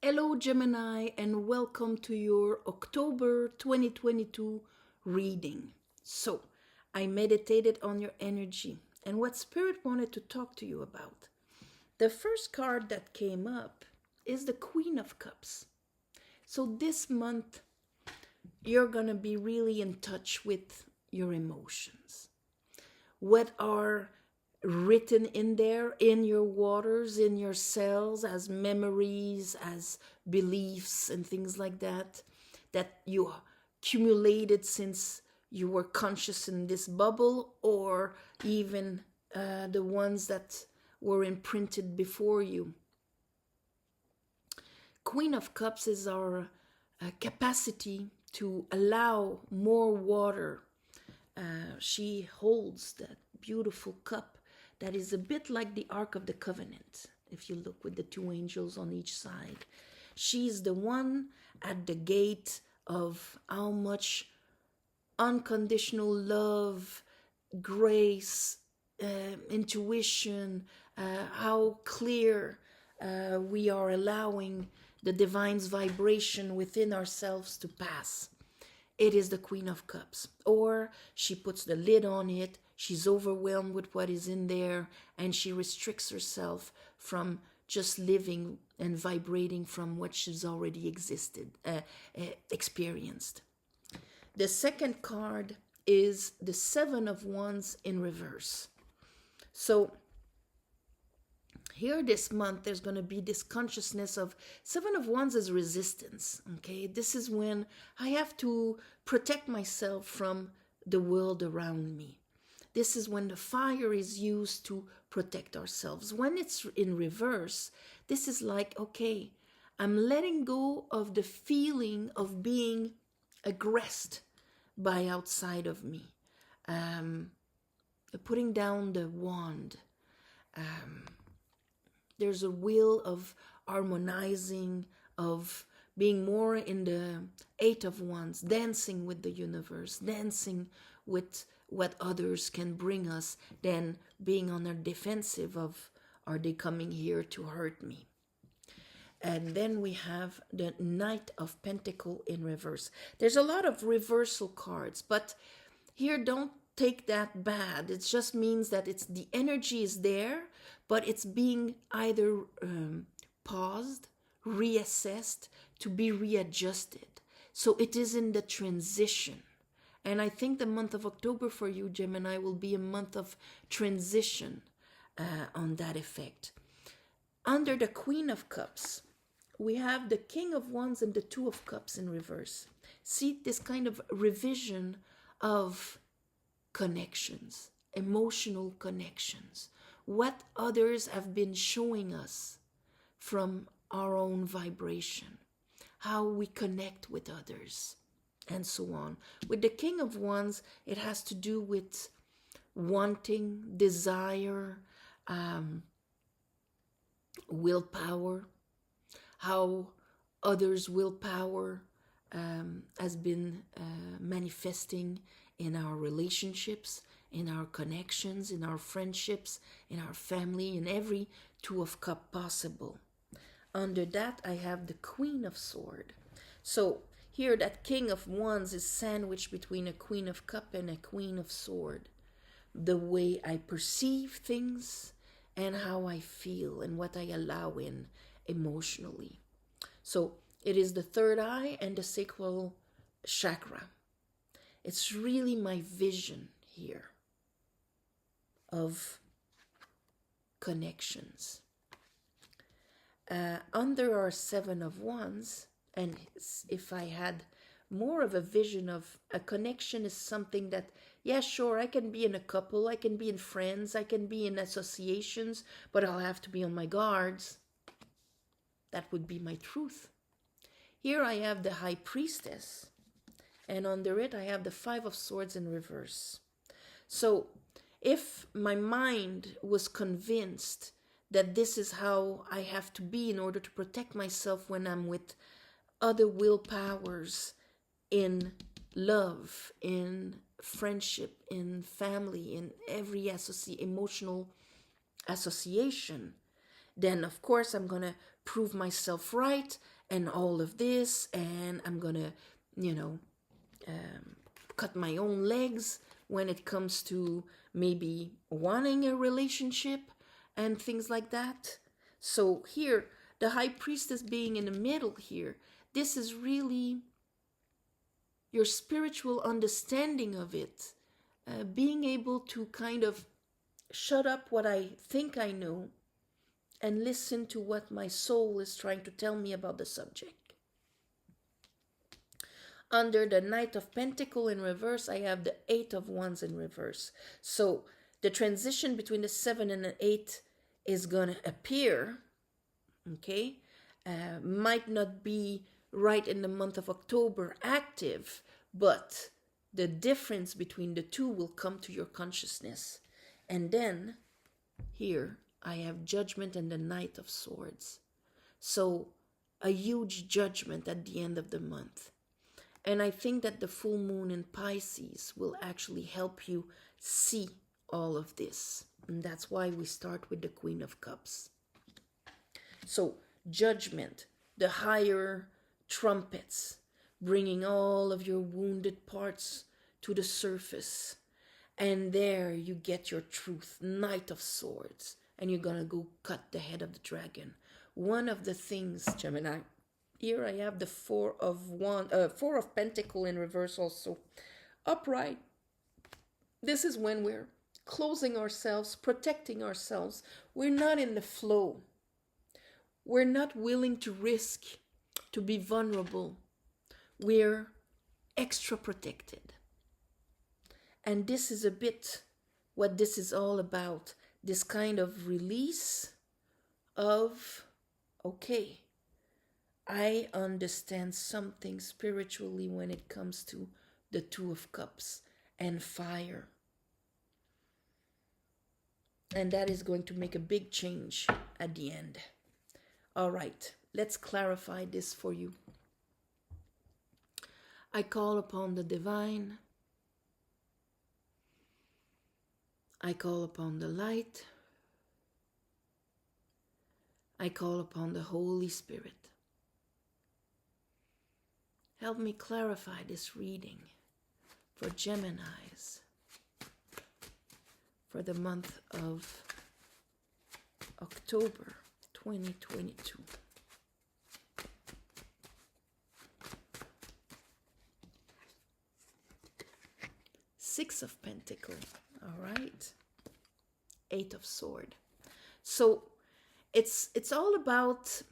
Hello Gemini and welcome to your October 2022 reading. So, I meditated on your energy and what Spirit wanted to talk to you about. The first card that came up is the Queen of Cups. So this month, you're going to be really in touch with your emotions. What are written in there, in your waters, in your cells, as memories, as beliefs and things like that you accumulated since you were conscious in this bubble, or even the ones that were imprinted before you. Queen of Cups is our capacity to allow more water. She holds that beautiful cup that is a bit like the Ark of the Covenant, if you look with the two angels on each side. She's the one at the gate of how much unconditional love, grace, intuition, how clear we are allowing the divine's vibration within ourselves to pass. It is the Queen of Cups. Or she puts the lid on it, she's overwhelmed with what is in there, and she restricts herself from just living and vibrating from what she's already experienced. The second card is the Seven of Wands in reverse. So here this month, there's going to be this consciousness of Seven of Wands is resistance. Okay, this is when I have to protect myself from the world around me. This is when the fire is used to protect ourselves. When it's in reverse, this is like, okay, I'm letting go of the feeling of being aggressed by outside of me. Putting down the wand. There's a will of harmonizing, of being more in the Eight of Wands, dancing with the universe, dancing with what others can bring us, than being on a defensive of, are they coming here to hurt me? And then we have the Knight of Pentacles in reverse. There's a lot of reversal cards, but here don't take that bad. It just means that it's the energy is there, but it's being either paused, reassessed, to be readjusted. So it is in the transition. And I think the month of October for you, Gemini, will be a month of transition on that effect. Under the Queen of Cups, we have the King of Wands and the Two of Cups in reverse. See this kind of revision of connections, emotional connections, what others have been showing us from our own vibration, how we connect with others, and so on. With the King of Wands, it has to do with wanting, desire, willpower, how others' willpower has been manifesting in our relationships, in our connections, in our friendships, in our family, in every Two of Cups possible. Under that, I have the Queen of Swords. So here, that King of Wands is sandwiched between a Queen of Cups and a Queen of Swords. The way I perceive things and how I feel and what I allow in emotionally. So it is the third eye and the sacral chakra. It's really my vision here of connections. Under our Seven of Wands, and if I had more of a vision of a connection is something that, yeah, sure, I can be in a couple, I can be in friends, I can be in associations, but I'll have to be on my guards. That would be my truth. Here I have the High Priestess, and under it I have the Five of Swords in reverse. So if my mind was convinced that this is how I have to be in order to protect myself when I'm with other willpowers in love, in friendship, in family, in every emotional association, then of course I'm going to prove myself right and all of this, and I'm gonna, cut my own legs when it comes to maybe wanting a relationship and things like that. So here, the high priestess being in the middle here, this is really your spiritual understanding of it, being able to kind of shut up what I think I know and listen to what my soul is trying to tell me about the subject. Under the Knight of Pentacles in reverse, I have the Eight of Wands in reverse. So the transition between the 7 and the 8 is going to appear, okay? Might not be right in the month of October active, but the difference between the two will come to your consciousness. And then here I have Judgment and the Knight of Swords. So a huge judgment at the end of the month. And I think that the full moon in Pisces will actually help you see all of this. And that's why we start with the Queen of Cups. So judgment, the higher trumpets, bringing all of your wounded parts to the surface. And there you get your truth, Knight of Swords. And you're going to go cut the head of the dragon. One of the things, Gemini, here I have the Four of Pentacles in reverse also. Upright. This is when we're closing ourselves, protecting ourselves. We're not in the flow. We're not willing to risk, to be vulnerable. We're extra protected. And this is a bit what this is all about. This kind of release of, okay, I understand something spiritually when it comes to the Two of Cups and fire. And that is going to make a big change at the end. All right, let's clarify this for you. I call upon the divine. I call upon the light. I call upon the Holy Spirit. Help me clarify this reading for Geminis for the month of October 2022. Six of Pentacles, all right. Eight of Swords. So it's all about,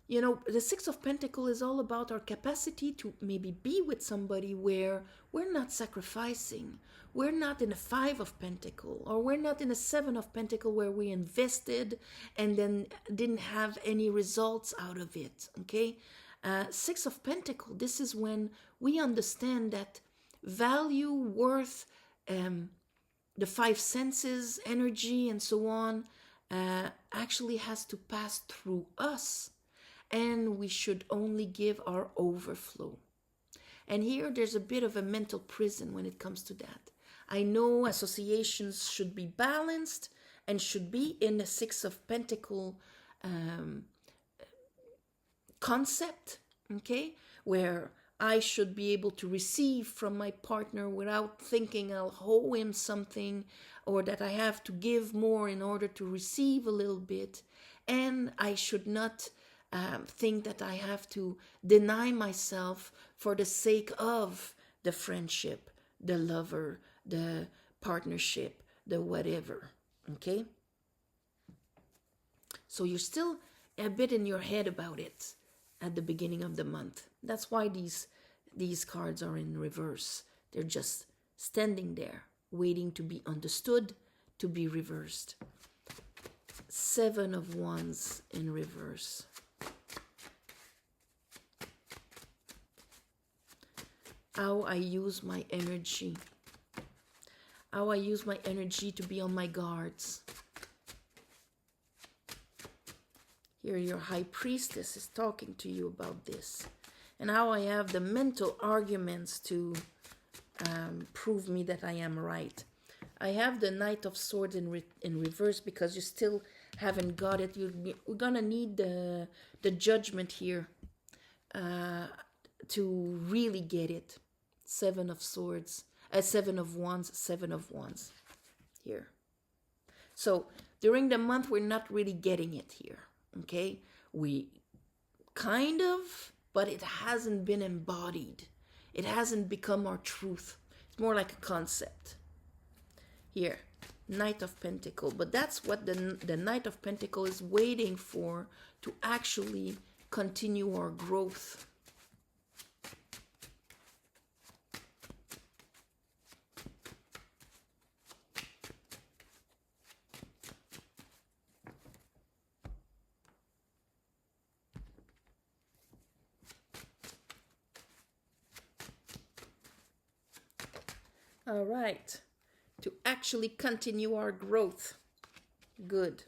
the Six of Pentacles is all about our capacity to maybe be with somebody where we're not sacrificing. We're not in a Five of Pentacles, or we're not in a Seven of Pentacles where we invested and then didn't have any results out of it, okay? Six of Pentacles, this is when we understand that value, worth, the five senses, energy, and so on, actually has to pass through us. And we should only give our overflow. And here there's a bit of a mental prison when it comes to that. I know associations should be balanced and should be in the Six of Pentacles concept, okay, where I should be able to receive from my partner without thinking I'll owe him something, or that I have to give more in order to receive a little bit. And I should not think that I have to deny myself for the sake of the friendship, the lover, the partnership, the whatever, okay? So you're still a bit in your head about it at the beginning of the month. That's why these cards are in reverse. They're just standing there, waiting to be understood, to be reversed. Seven of Wands in reverse. How I use my energy. How I use my energy to be on my guards. Here your High Priestess is talking to you about this. And how I have the mental arguments to prove me that I am right. I have the Knight of Swords in reverse because you still haven't got it. We're going to need the judgment here to really get it. Seven of Swords, Seven of Wands, Seven of Wands here. So during the month, we're not really getting it here, okay? We kind of, but it hasn't been embodied. It hasn't become our truth. It's more like a concept. Here, Knight of Pentacles. But that's what the Knight of Pentacles is waiting for, to actually continue our growth. All right, to actually continue our growth. Good.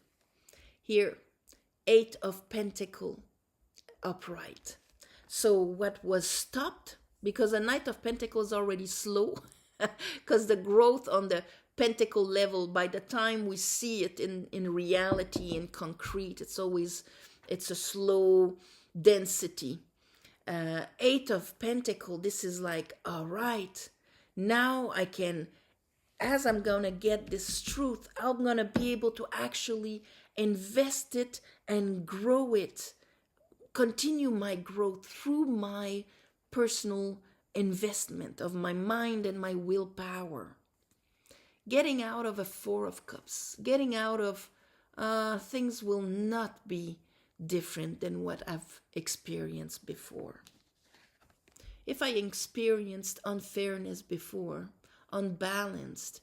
Here, Eight of Pentacles upright. So what was stopped, because a Knight of Pentacles is already slow, because the growth on the pentacle level, by the time we see it in reality, in concrete, it's a slow density. Eight of Pentacles, this is like, all right, now I can, as I'm going to get this truth, I'm going to be able to actually invest it and grow it, continue my growth through my personal investment of my mind and my willpower. Getting out of a Four of Cups, getting out of things will not be different than what I've experienced before. If I experienced unfairness before, unbalanced,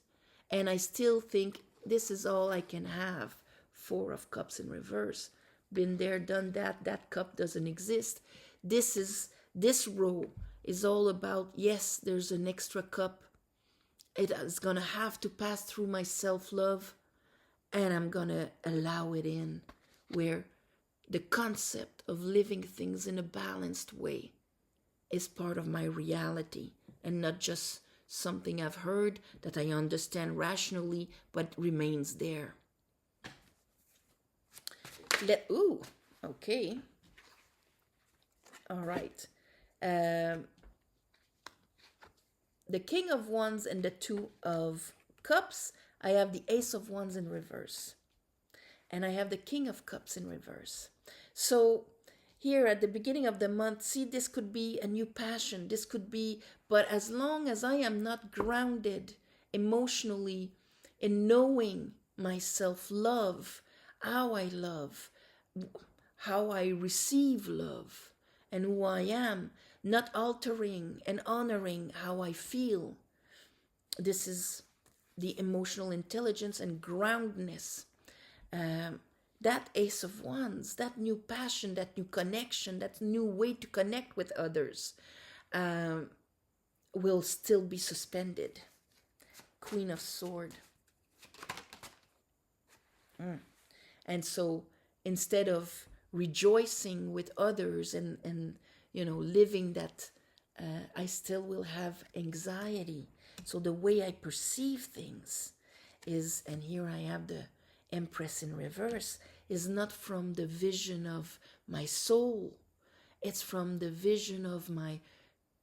and I still think this is all I can have, Four of Cups in reverse, been there, done that, that cup doesn't exist. This row is all about, yes, there's an extra cup. It is going to have to pass through my self-love, and I'm going to allow it in, where the concept of living things in a balanced way is part of my reality, and not just something I've heard that I understand rationally, but remains there. Okay. All right. The King of Wands and the Two of Cups. I have the Ace of Wands in reverse. And I have the King of Cups in reverse. So here at the beginning of the month, see, this could be a new passion. This could be, but as long as I am not grounded emotionally in knowing my self-love, how I love, how I receive love, and who I am, not altering and honoring how I feel. This is the emotional intelligence and groundedness. That Ace of Wands, that new passion, that new connection, that new way to connect with others will still be suspended. Queen of Swords. And so instead of rejoicing with others and living that, I still will have anxiety. So the way I perceive things is, and here I have the Empress in reverse, is not from the vision of my soul. It's from the vision of my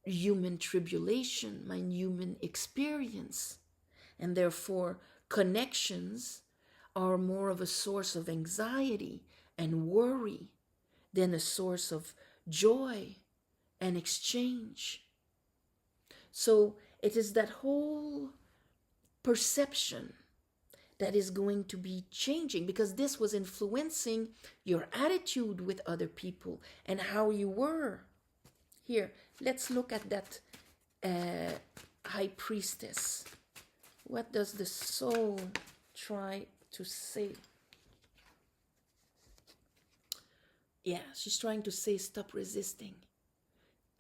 human tribulation, my human experience. And therefore, connections are more of a source of anxiety and worry than a source of joy and exchange. So it is that whole perception that is going to be changing, because this was influencing your attitude with other people and how you were. Here, let's look at that High Priestess. What does the soul try to say? Yeah, she's trying to say, stop resisting.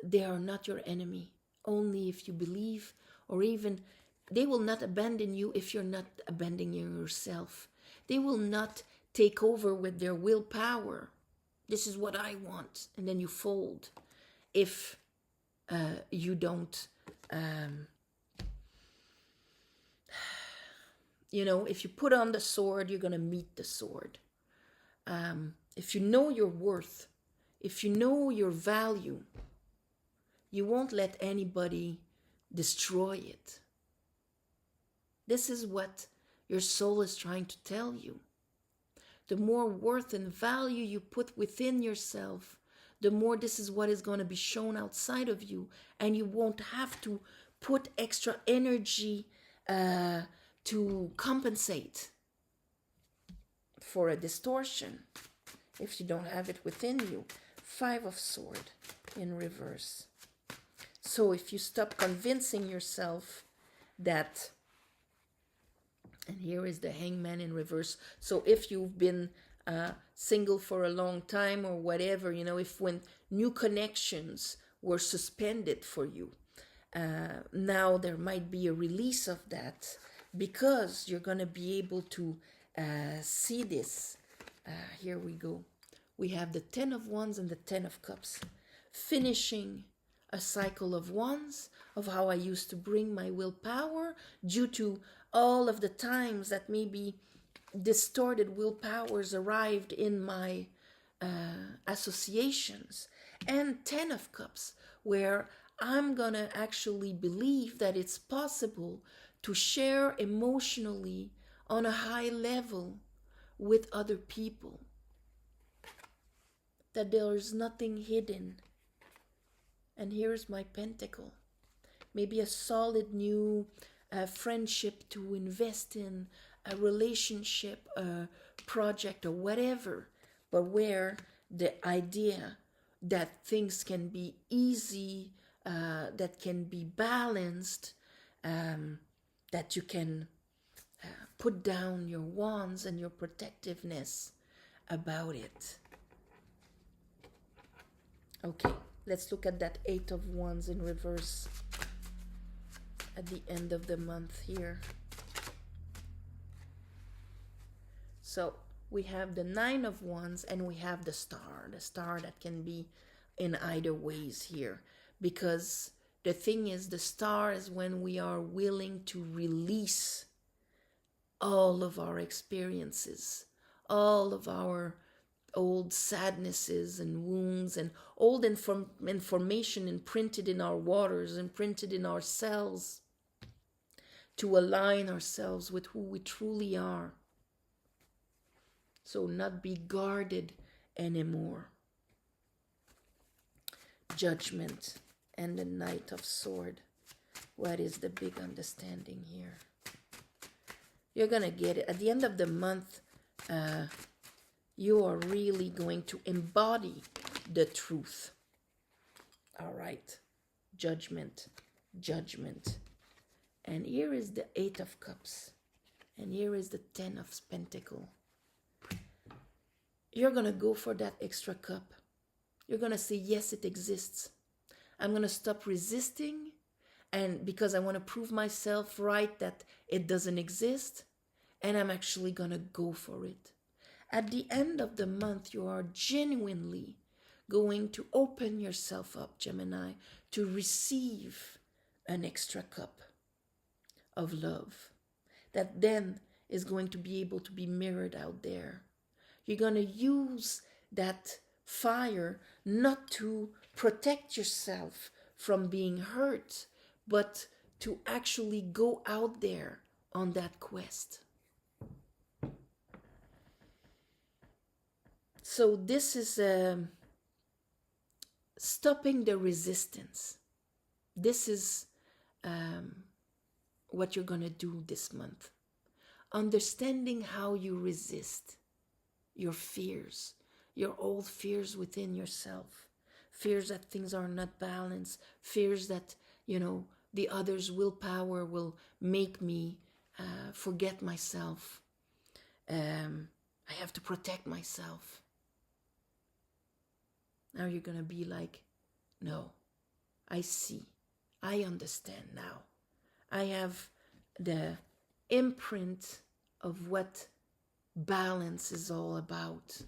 They are not your enemy. Only if you believe, or even they will not abandon you if you're not abandoning yourself. They will not take over with their willpower. This is what I want. And then you fold. If you don't, if you put on the sword, you're going to meet the sword. If you know your worth, if you know your value, you won't let anybody destroy it. This is what your soul is trying to tell you. The more worth and value you put within yourself, the more this is what is going to be shown outside of you, and you won't have to put extra energy to compensate for a distortion if you don't have it within you. 5 of Swords in reverse. So if you stop convincing yourself that, and here is the Hangman in reverse. So if you've been single for a long time or whatever, if when new connections were suspended for you, now there might be a release of that, because you're going to be able to see this. Here we go. We have the 10 of Wands and the 10 of Cups. Finishing a cycle of wands, of how I used to bring my willpower due to all of the times that maybe distorted willpowers arrived in my associations. And 10 of Cups, where I'm gonna actually believe that it's possible to share emotionally on a high level with other people. That there is nothing hidden. And here's my Pentacle. Maybe a solid new friendship to invest in, a relationship, a project, or whatever. But where the idea that things can be easy, that can be balanced, that you can put down your wands and your protectiveness about it. Okay, let's look at that 8 of Wands in reverse at the end of the month here. So we have the 9 of Wands and we have the star that can be in either ways here. Because the thing is, the star is when we are willing to release all of our experiences, all of our old sadnesses and wounds and old information imprinted in our waters, imprinted in our cells, to align ourselves with who we truly are. So not be guarded anymore. Judgment and the Knight of Swords. What is the big understanding here? You're going to get it. At the end of the month, you are really going to embody the truth. All right. Judgment. And here is the 8 of Cups. And here is the 10 of Pentacles. You're going to go for that extra cup. You're going to say, yes, it exists. I'm going to stop resisting. And because I want to prove myself right that it doesn't exist. And I'm actually going to go for it. At the end of the month, you are genuinely going to open yourself up, Gemini, to receive an extra cup of love that then is going to be able to be mirrored out there. You're going to use that fire not to protect yourself from being hurt, but to actually go out there on that quest. So this is stopping the resistance. This is what you're going to do this month. Understanding how you resist your fears, your old fears within yourself. Fears that things are not balanced. Fears that, the other's willpower will make me forget myself. I have to protect myself. Now you're going to be like, no, I see. I understand now. I have the imprint of what balance is all about.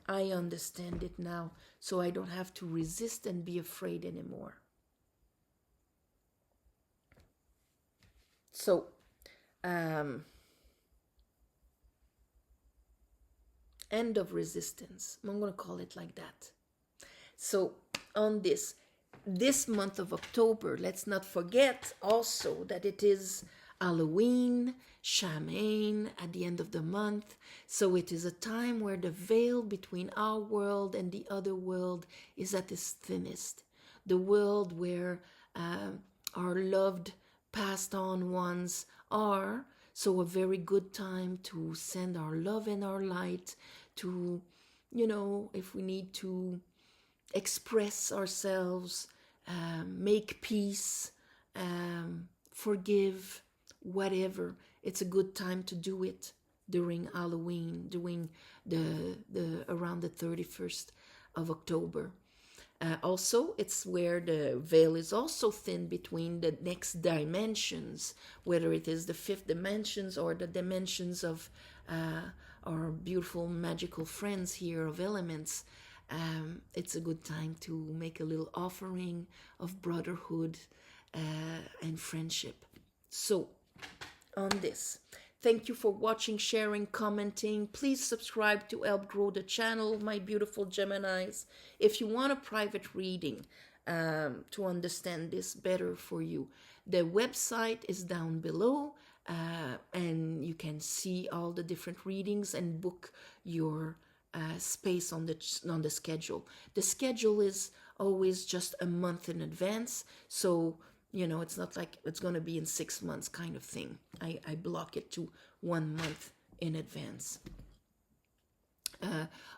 I understand it now, so I don't have to resist and be afraid anymore. So, and end of resistance. I'm going to call it like that. So on this month of October, let's not forget also that it is Halloween, Samhain at the end of the month. So it is a time where the veil between our world and the other world is at its thinnest. The world where our loved, passed on ones are. So a very good time to send our love and our light, to, if we need to express ourselves, make peace, forgive, whatever. It's a good time to do it during Halloween, during the around the 31st of October. Also, it's where the veil is also thin between the next dimensions, whether it is the fifth dimensions or the dimensions of our beautiful magical friends here of elements. It's a good time to make a little offering of brotherhood and friendship. So, on this, thank you for watching, sharing, commenting. Please subscribe to help grow the channel, my beautiful Geminis. If you want a private reading to understand this better for you, the website is down below, and you can see all the different readings and book your space on the schedule. The schedule is always just a month in advance, so it's not like it's going to be in 6 months kind of thing. I block it to 1 month in advance.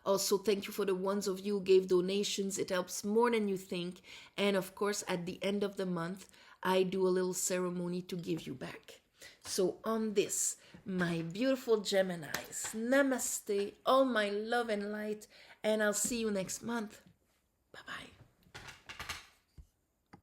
Also, thank you for the ones of you who gave donations. It helps more than you think. And of course, at the end of the month, I do a little ceremony to give you back. So on this, my beautiful Geminis, namaste, all my love and light, and I'll see you next month. Bye-bye.